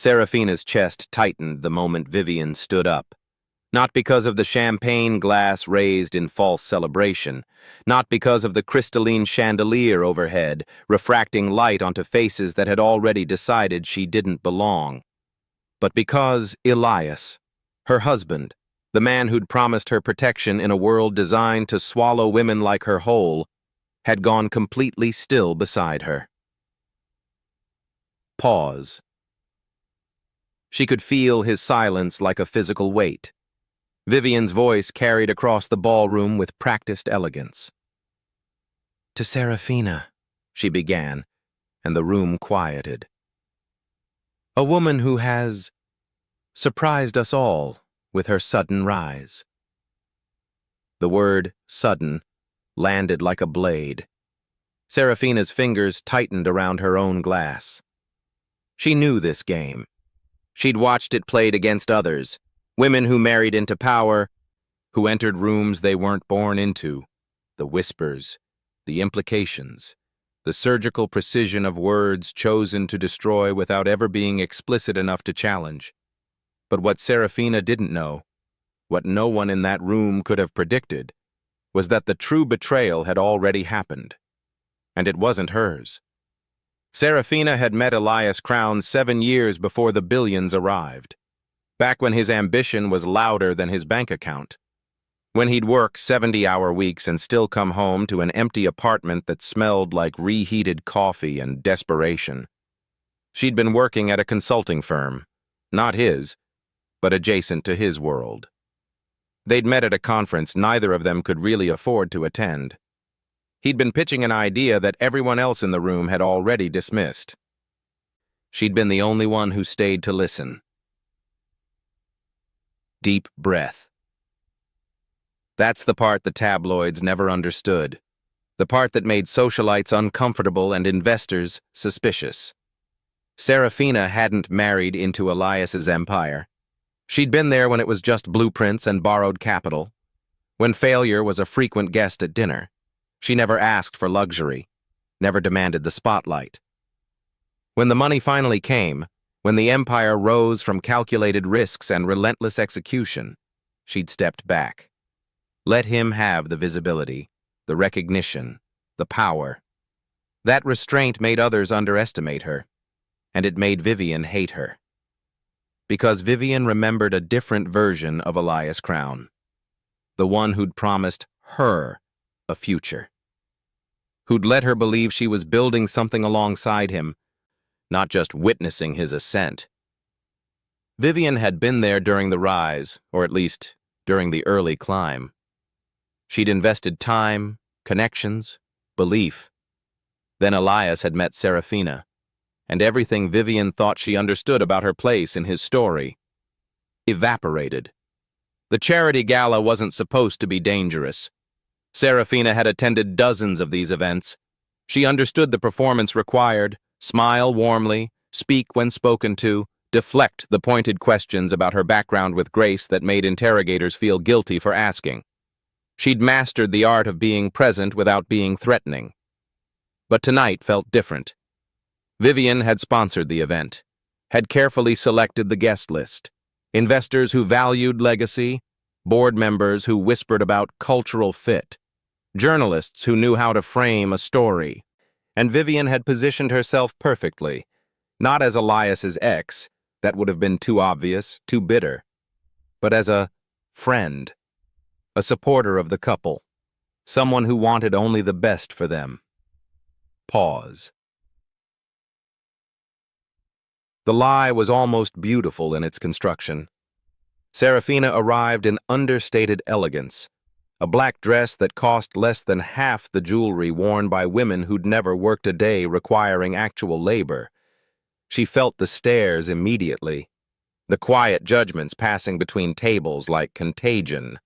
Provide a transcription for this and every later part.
Serafina's chest tightened the moment Vivian stood up. Not because of the champagne glass raised in false celebration, not because of the crystalline chandelier overhead, refracting light onto faces that had already decided she didn't belong, but because Elias, her husband, the man who'd promised her protection in a world designed to swallow women like her whole, had gone completely still beside her. Pause. She could feel his silence like a physical weight. Vivian's voice carried across the ballroom with practiced elegance. "To Serafina," she began, and the room quieted. "A woman who has surprised us all with her sudden rise." The word sudden landed like a blade. Serafina's fingers tightened around her own glass. She knew this game. She'd watched it played against others, women who married into power, who entered rooms they weren't born into. The whispers, the implications, the surgical precision of words chosen to destroy without ever being explicit enough to challenge. But what Serafina didn't know, what no one in that room could have predicted, was that the true betrayal had already happened. And it wasn't hers. Serafina had met Elias Crown 7 years before the billions arrived, back when his ambition was louder than his bank account, when he'd work 70-hour weeks and still come home to an empty apartment that smelled like reheated coffee and desperation. She'd been working at a consulting firm, not his, but adjacent to his world. They'd met at a conference neither of them could really afford to attend. He'd been pitching an idea that everyone else in the room had already dismissed. She'd been the only one who stayed to listen. Deep breath. That's the part the tabloids never understood, the part that made socialites uncomfortable and investors suspicious. Serafina hadn't married into Elias's empire. She'd been there when it was just blueprints and borrowed capital, when failure was a frequent guest at dinner. She never asked for luxury, never demanded the spotlight. When the money finally came, when the empire rose from calculated risks and relentless execution, she'd stepped back. Let him have the visibility, the recognition, the power. That restraint made others underestimate her, and it made Vivian hate her. Because Vivian remembered a different version of Elias Crown, the one who'd promised her a future, who'd let her believe she was building something alongside him, not just witnessing his ascent. Vivian had been there during the rise, or at least during the early climb. She'd invested time, connections, belief. Then Elias had met Serafina, and everything Vivian thought she understood about her place in his story evaporated. The charity gala wasn't supposed to be dangerous. Serafina had attended dozens of these events. She understood the performance required: smile warmly, speak when spoken to, deflect the pointed questions about her background with grace that made interrogators feel guilty for asking. She'd mastered the art of being present without being threatening. But tonight felt different. Vivian had sponsored the event, had carefully selected the guest list, investors who valued legacy, board members who whispered about cultural fit, journalists who knew how to frame a story. And Vivian had positioned herself perfectly, not as Elias's ex, that would have been too obvious, too bitter, but as a friend, a supporter of the couple, someone who wanted only the best for them. Pause. The lie was almost beautiful in its construction. Serafina arrived in understated elegance, a black dress that cost less than half the jewelry worn by women who'd never worked a day requiring actual labor. She felt the stares immediately, the quiet judgments passing between tables like contagion.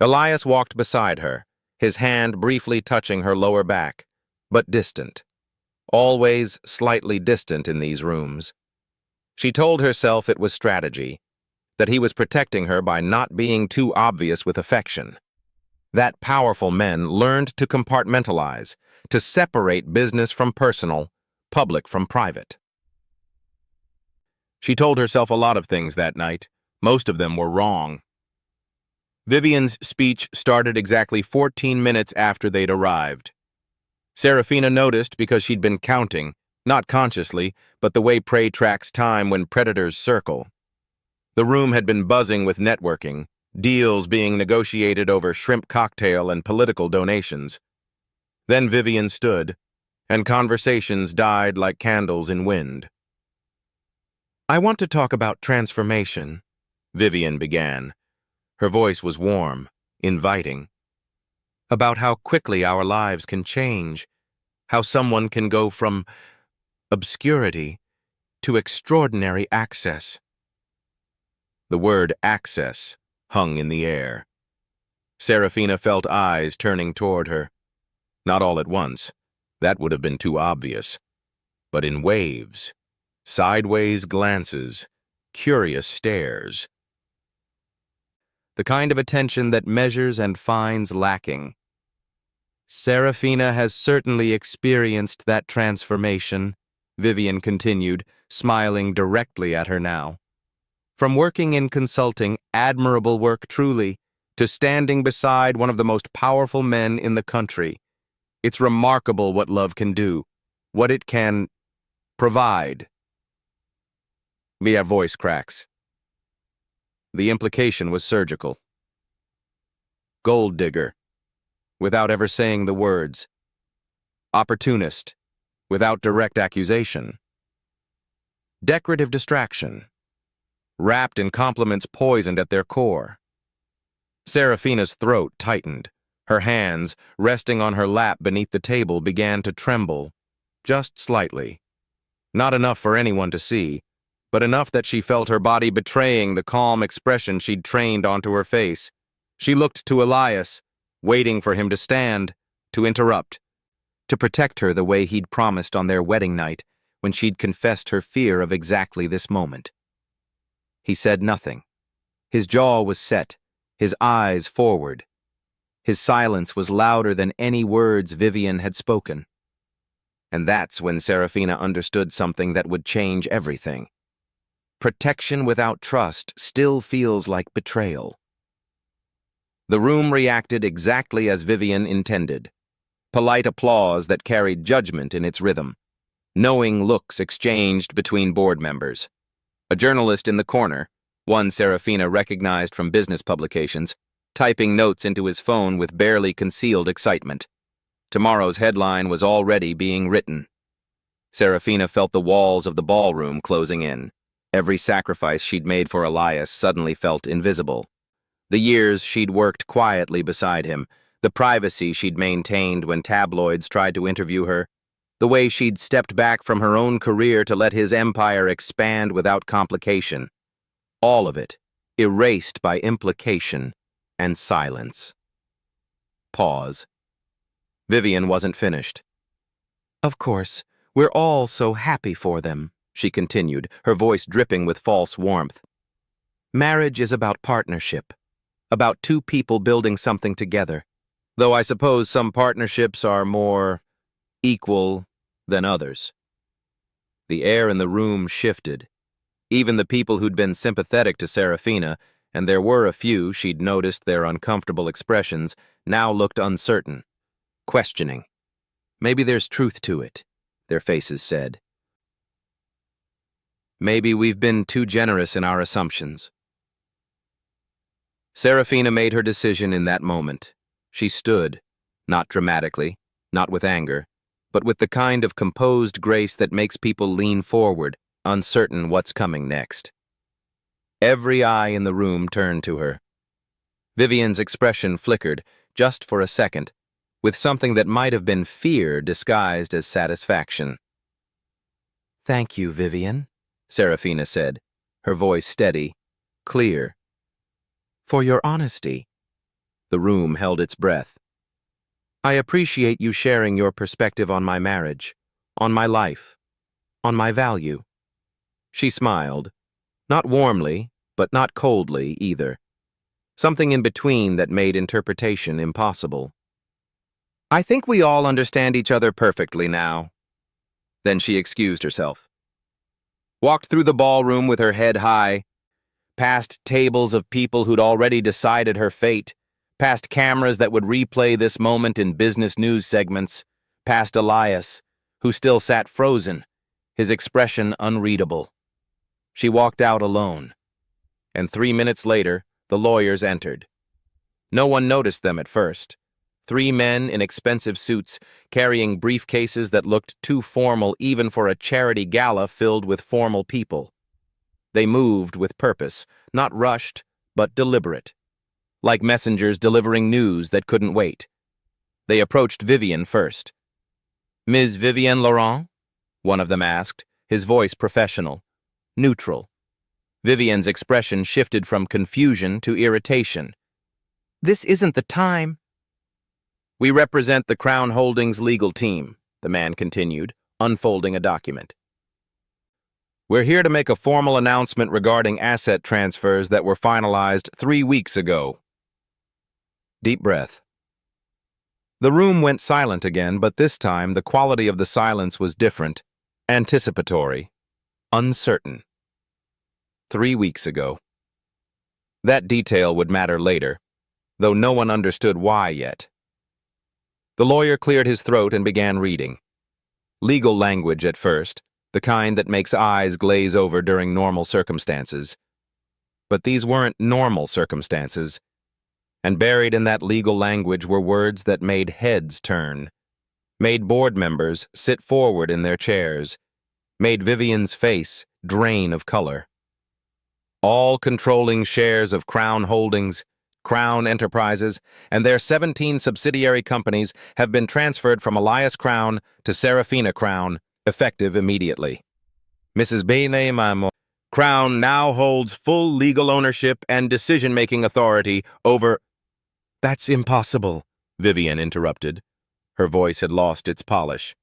Elias walked beside her, his hand briefly touching her lower back, but distant. Always slightly distant in these rooms. She told herself it was strategy, that he was protecting her by not being too obvious with affection. That powerful men learned to compartmentalize, to separate business from personal, public from private. She told herself a lot of things that night. Most of them were wrong. Vivian's speech started exactly 14 minutes after they'd arrived. Serafina noticed because she'd been counting, not consciously, but the way prey tracks time when predators circle. The room had been buzzing with networking, deals being negotiated over shrimp cocktail and political donations. Then Vivian stood, and conversations died like candles in wind. "I want to talk about transformation," Vivian began. Her voice was warm, inviting. "About how quickly our lives can change, how someone can go from obscurity to extraordinary access." The word access hung in the air. Serafina felt eyes turning toward her. Not all at once. That would have been too obvious. But in waves. Sideways glances. Curious stares. The kind of attention that measures and finds lacking. "Serafina has certainly experienced that transformation," Vivian continued, smiling directly at her now. "From working in consulting, admirable work truly, to standing beside one of the most powerful men in the country. It's remarkable what love can do, what it can provide." Mia voice cracks. The implication was surgical. Gold digger, without ever saying the words. Opportunist, without direct accusation. Decorative distraction, wrapped in compliments poisoned at their core. Serafina's throat tightened. Her hands, resting on her lap beneath the table, began to tremble, just slightly. Not enough for anyone to see, but enough that she felt her body betraying the calm expression she'd trained onto her face. She looked to Elias, waiting for him to stand, to interrupt, to protect her the way he'd promised on their wedding night when she'd confessed her fear of exactly this moment. He said nothing. His jaw was set, his eyes forward. His silence was louder than any words Vivian had spoken. And that's when Serafina understood something that would change everything. Protection without trust still feels like betrayal. The room reacted exactly as Vivian intended. Polite applause that carried judgment in its rhythm. Knowing looks exchanged between board members. A journalist in the corner, one Serafina recognized from business publications, typing notes into his phone with barely concealed excitement. Tomorrow's headline was already being written. Serafina felt the walls of the ballroom closing in. Every sacrifice she'd made for Elias suddenly felt invisible. The years she'd worked quietly beside him, the privacy she'd maintained when tabloids tried to interview her, the way she'd stepped back from her own career to let his empire expand without complication. All of it, erased by implication and silence. Pause. Vivian wasn't finished. "Of course, we're all so happy for them," she continued, her voice dripping with false warmth. "Marriage is about partnership, about two people building something together, though I suppose some partnerships are more equal than others." The air in the room shifted. Even the people who'd been sympathetic to Serafina, and there were a few she'd noticed their uncomfortable expressions, now looked uncertain, questioning. "Maybe there's truth to it," their faces said. "Maybe we've been too generous in our assumptions." Serafina made her decision in that moment. She stood, not dramatically, not with anger, but with the kind of composed grace that makes people lean forward, uncertain what's coming next. Every eye in the room turned to her. Vivian's expression flickered, just for a second, with something that might have been fear disguised as satisfaction. "Thank you, Vivian," Serafina said, her voice steady, clear. "For your honesty." The room held its breath. "I appreciate you sharing your perspective on my marriage, on my life, on my value." She smiled, not warmly, but not coldly either. Something in between that made interpretation impossible. "I think we all understand each other perfectly now." Then she excused herself. walked through the ballroom with her head high, past tables of people who'd already decided her fate, past cameras that would replay this moment in business news segments, past Elias, who still sat frozen, his expression unreadable. She walked out alone, and 3 minutes later, the lawyers entered. No one noticed them at first. 3 men in expensive suits, carrying briefcases that looked too formal even for a charity gala filled with formal people. They moved with purpose, not rushed, but deliberate, like messengers delivering news that couldn't wait. They approached Vivian first. "Ms. Vivian Laurent?" one of them asked, his voice professional, neutral. Vivian's expression shifted from confusion to irritation. "This isn't the time." "We represent the Crown Holdings legal team," the man continued, unfolding a document. "We're here to make a formal announcement regarding asset transfers that were finalized 3 weeks ago." Deep breath. The room went silent again, but this time the quality of the silence was different, anticipatory, uncertain. 3 weeks ago. That detail would matter later, though no one understood why yet. The lawyer cleared his throat and began reading. Legal language at first, the kind that makes eyes glaze over during normal circumstances. But these weren't normal circumstances, and buried in that legal language were words that made heads turn, made board members sit forward in their chairs, made Vivian's face drain of color. All controlling shares of Crown Holdings, Crown Enterprises, and their 17 subsidiary companies have been transferred from Elias Crown to Serafina Crown, effective immediately. Mrs. Billionaire, Crown now holds full legal ownership and decision-making authority over— "That's impossible," Vivian interrupted. Her voice had lost its polish.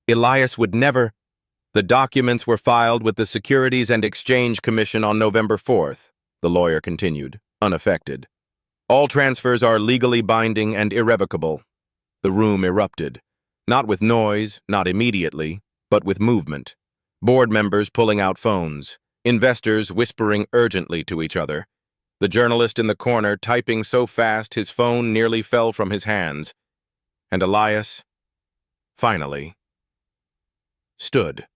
"Elias would never—" "The documents were filed with the Securities and Exchange Commission on November 4th, the lawyer continued, unaffected. "All transfers are legally binding and irrevocable." The room erupted. Not with noise, not immediately, but with movement. Board members pulling out phones, investors whispering urgently to each other. The journalist in the corner typing so fast his phone nearly fell from his hands. And Elias, finally, stood.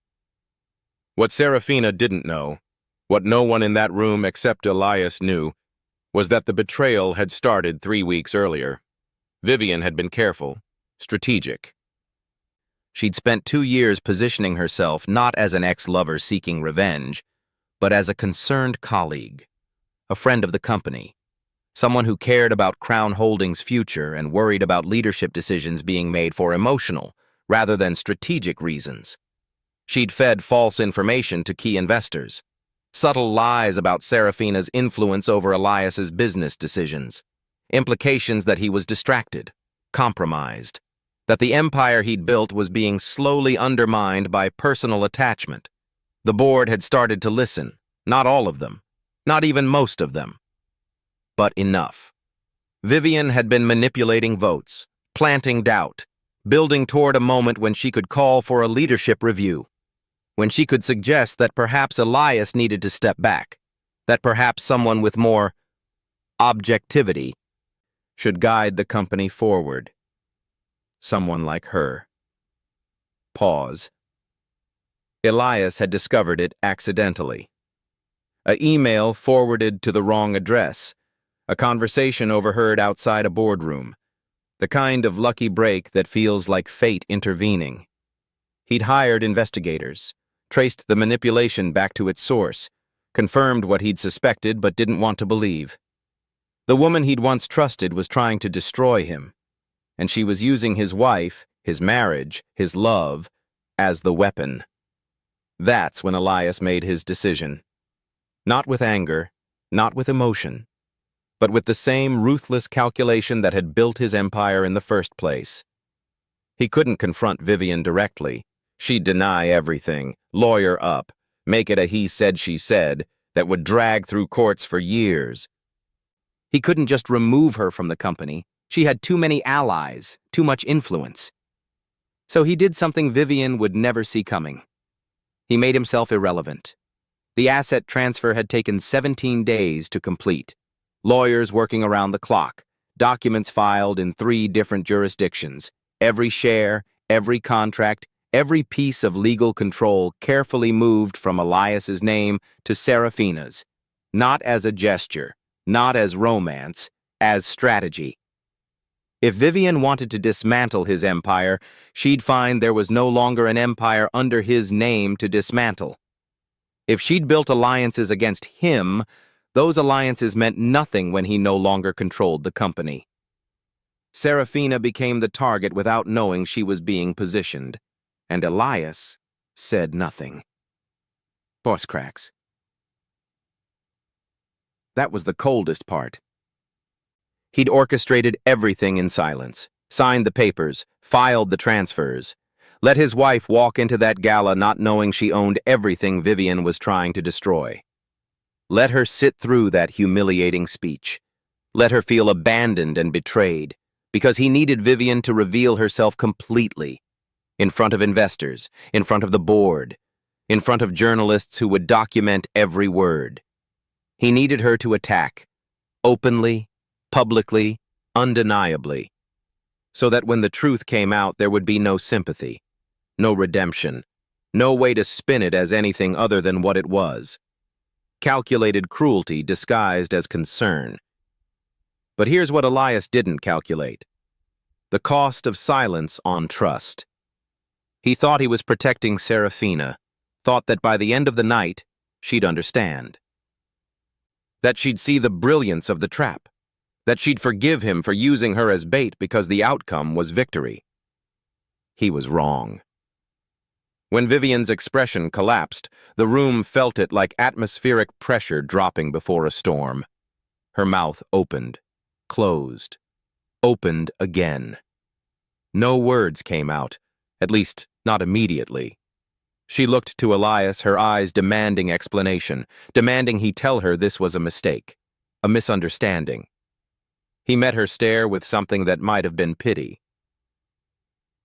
What Serafina didn't know, what no one in that room except Elias knew, was that the betrayal had started 3 weeks earlier. Vivian had been careful, strategic. She'd spent 2 years positioning herself not as an ex-lover seeking revenge, but as a concerned colleague, a friend of the company, someone who cared about Crown Holdings' future and worried about leadership decisions being made for emotional rather than strategic reasons. She'd fed false information to key investors, subtle lies about Serafina's influence over Elias's business decisions, implications that he was distracted, compromised, that the empire he'd built was being slowly undermined by personal attachment. The board had started to listen, not all of them, not even most of them. But enough. Vivian had been manipulating votes, planting doubt, building toward a moment when she could call for a leadership review, when she could suggest that perhaps Elias needed to step back, that perhaps someone with more objectivity should guide the company forward. Someone like her. Pause. Elias had discovered it accidentally. An email forwarded to the wrong address, a conversation overheard outside a boardroom, the kind of lucky break that feels like fate intervening. He'd hired investigators, traced the manipulation back to its source, confirmed what he'd suspected but didn't want to believe. The woman he'd once trusted was trying to destroy him, and she was using his wife, his marriage, his love, as the weapon. That's when Elias made his decision. Not with anger, not with emotion, but with the same ruthless calculation that had built his empire in the first place. He couldn't confront Vivian directly. She'd deny everything, lawyer up, make it a he said she said that would drag through courts for years. He couldn't just remove her from the company. She had too many allies, too much influence. So he did something Vivian would never see coming. He made himself irrelevant. The asset transfer had taken 17 days to complete. Lawyers working around the clock, documents filed in 3 different jurisdictions, every share, every contract, every piece of legal control carefully moved from Elias's name to Serafina's, not as a gesture, not as romance, as strategy. If Vivian wanted to dismantle his empire, she'd find there was no longer an empire under his name to dismantle. If she'd built alliances against him, those alliances meant nothing when he no longer controlled the company. Serafina became the target without knowing she was being positioned, and Elias said nothing. Voice cracks. That was the coldest part. He'd orchestrated everything in silence, signed the papers, filed the transfers, let his wife walk into that gala not knowing she owned everything Vivian was trying to destroy. Let her sit through that humiliating speech. Let her feel abandoned and betrayed, because he needed Vivian to reveal herself completely, in front of investors, in front of the board, in front of journalists who would document every word. He needed her to attack, openly, publicly, undeniably, so that when the truth came out there would be no sympathy, no redemption, no way to spin it as anything other than what it was. Calculated cruelty disguised as concern. But here's what Elias didn't calculate: the cost of silence on trust. He thought he was protecting Serafina, thought that by the end of the night, she'd understand. That she'd see the brilliance of the trap. That she'd forgive him for using her as bait because the outcome was victory. He was wrong. When Vivian's expression collapsed, the room felt it like atmospheric pressure dropping before a storm. Her mouth opened, closed, opened again. No words came out, at least not immediately. She looked to Elias, her eyes demanding explanation, demanding he tell her this was a mistake, a misunderstanding. He met her stare with something that might have been pity.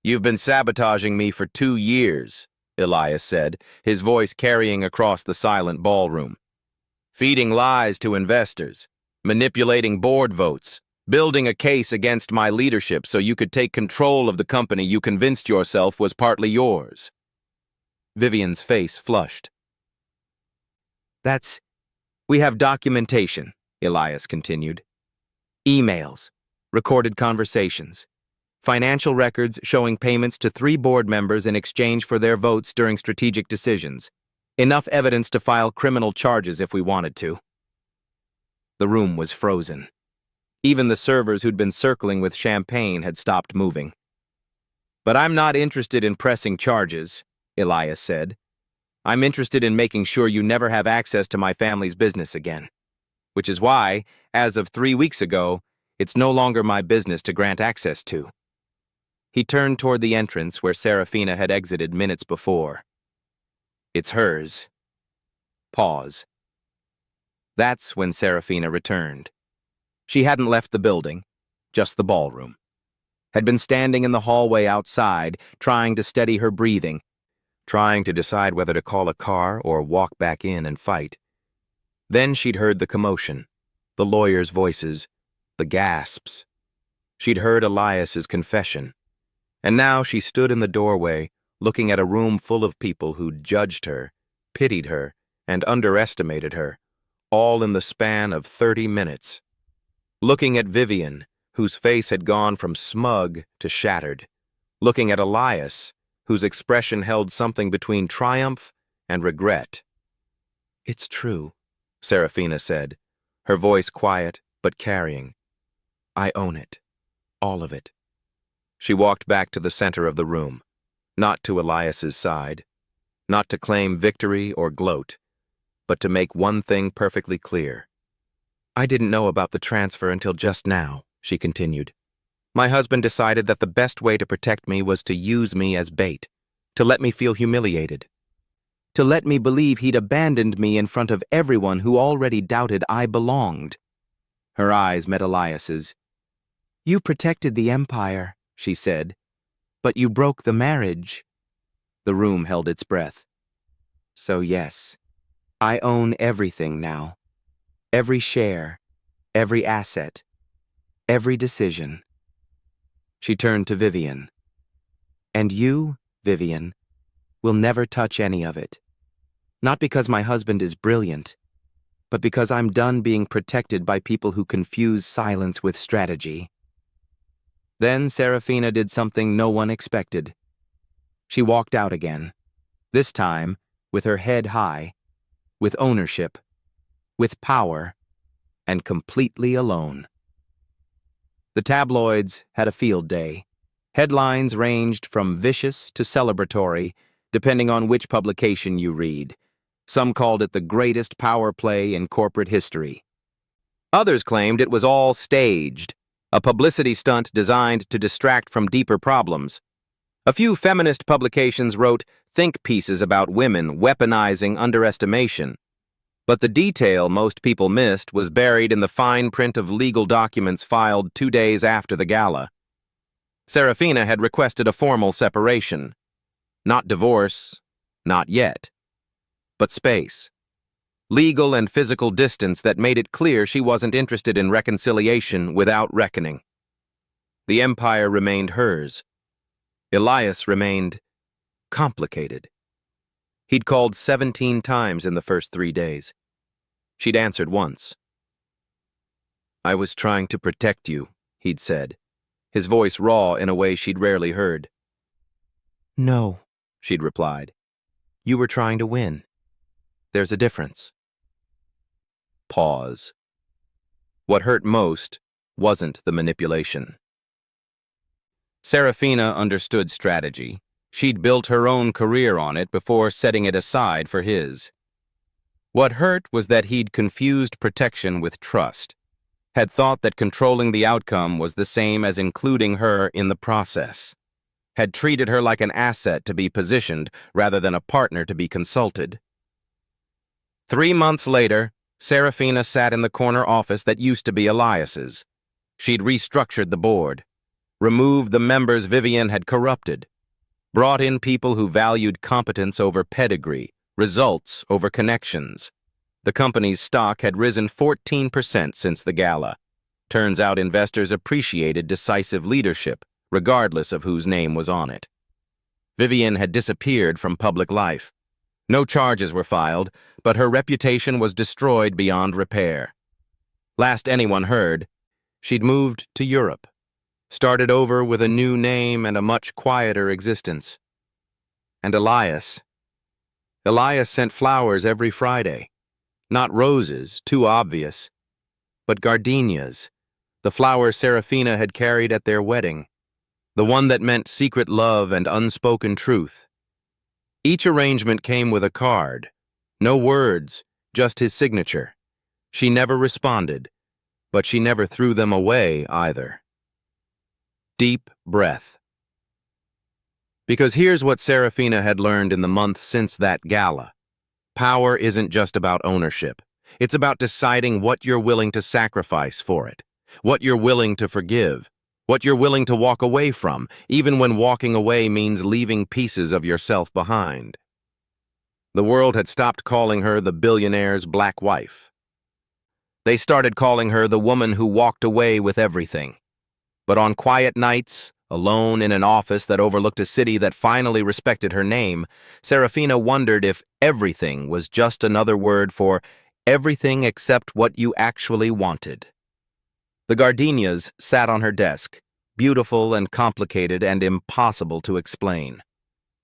"You've been sabotaging me for 2 years," Elias said, his voice carrying across the silent ballroom. "Feeding lies to investors, manipulating board votes, building a case against my leadership so you could take control of the company you convinced yourself was partly yours." Vivian's face flushed. We have documentation," Elias continued. "Emails, recorded conversations, financial records showing payments to 3 board members in exchange for their votes during strategic decisions. Enough evidence to file criminal charges if we wanted to." The room was frozen. Even the servers who'd been circling with champagne had stopped moving. "But I'm not interested in pressing charges," Elias said. "I'm interested in making sure you never have access to my family's business again. Which is why, as of 3 weeks ago, it's no longer my business to grant access to." He turned toward the entrance where Serafina had exited minutes before. "It's hers." Pause. That's when Serafina returned. She hadn't left the building, just the ballroom. Had been standing in the hallway outside, trying to steady her breathing, trying to decide whether to call a car or walk back in and fight. Then she'd heard the commotion, the lawyers' voices, the gasps. She'd heard Elias's confession. And now she stood in the doorway, looking at a room full of people who'd judged her, pitied her, and underestimated her, all in the span of 30 minutes. Looking at Vivian, whose face had gone from smug to shattered. Looking at Elias, whose expression held something between triumph and regret. "It's true," Serafina said, her voice quiet but carrying. "I own it. All of it." She walked back to the center of the room, not to Elias's side, not to claim victory or gloat, but to make one thing perfectly clear. "I didn't know about the transfer until just now," she continued. "My husband decided that the best way to protect me was to use me as bait, to let me feel humiliated, to let me believe he'd abandoned me in front of everyone who already doubted I belonged." Her eyes met Elias's. "You protected the empire," she said, "but you broke the marriage." The room held its breath. So yes, I own everything now. Every share, every asset, every decision. She turned to Vivian. And you, Vivian, will never touch any of it. Not because my husband is brilliant, but because I'm done being protected by people who confuse silence with strategy. Then Serafina did something no one expected. She walked out again, this time with her head high, with ownership, with power, and completely alone. The tabloids had a field day. Headlines ranged from vicious to celebratory, depending on which publication you read. Some called it the greatest power play in corporate history. Others claimed it was all staged, a publicity stunt designed to distract from deeper problems. A few feminist publications wrote think pieces about women weaponizing underestimation. But the detail most people missed was buried in the fine print of legal documents filed 2 days after the gala. Serafina had requested a formal separation. Not divorce, not yet, but space. Legal and physical distance that made it clear she wasn't interested in reconciliation without reckoning. The empire remained hers. Elias remained complicated. He'd called 17 times in the first 3 days. She'd answered once. "I was trying to protect you," he'd said, his voice raw in a way she'd rarely heard. "No," she'd replied. "You were trying to win. There's a difference." Pause. What hurt most wasn't the manipulation. Serafina understood strategy. She'd built her own career on it before setting it aside for his. What hurt was that he'd confused protection with trust, had thought that controlling the outcome was the same as including her in the process, had treated her like an asset to be positioned rather than a partner to be consulted. 3 months later, Serafina sat in the corner office that used to be Elias's. She'd restructured the board, removed the members Vivian had corrupted, brought in people who valued competence over pedigree, results over connections. The company's stock had risen 14% since the gala. Turns out investors appreciated decisive leadership, regardless of whose name was on it. Vivian had disappeared from public life. No charges were filed, but her reputation was destroyed beyond repair. Last anyone heard, she'd moved to Europe, started over with a new name and a much quieter existence. And Elias sent flowers every Friday. Not roses, too obvious, but gardenias, the flower Serafina had carried at their wedding, the one that meant secret love and unspoken truth. Each arrangement came with a card. No words, just his signature. She never responded, but she never threw them away either. Deep breath. Because here's what Serafina had learned in the months since that gala. Power isn't just about ownership. It's about deciding what you're willing to sacrifice for it, what you're willing to forgive, what you're willing to walk away from, even when walking away means leaving pieces of yourself behind. The world had stopped calling her the billionaire's black wife. They started calling her the woman who walked away with everything. But on quiet nights, alone in an office that overlooked a city that finally respected her name, Serafina wondered if everything was just another word for everything except what you actually wanted. The gardenias sat on her desk, beautiful and complicated and impossible to explain.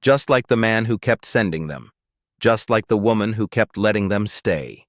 Just like the man who kept sending them, just like the woman who kept letting them stay.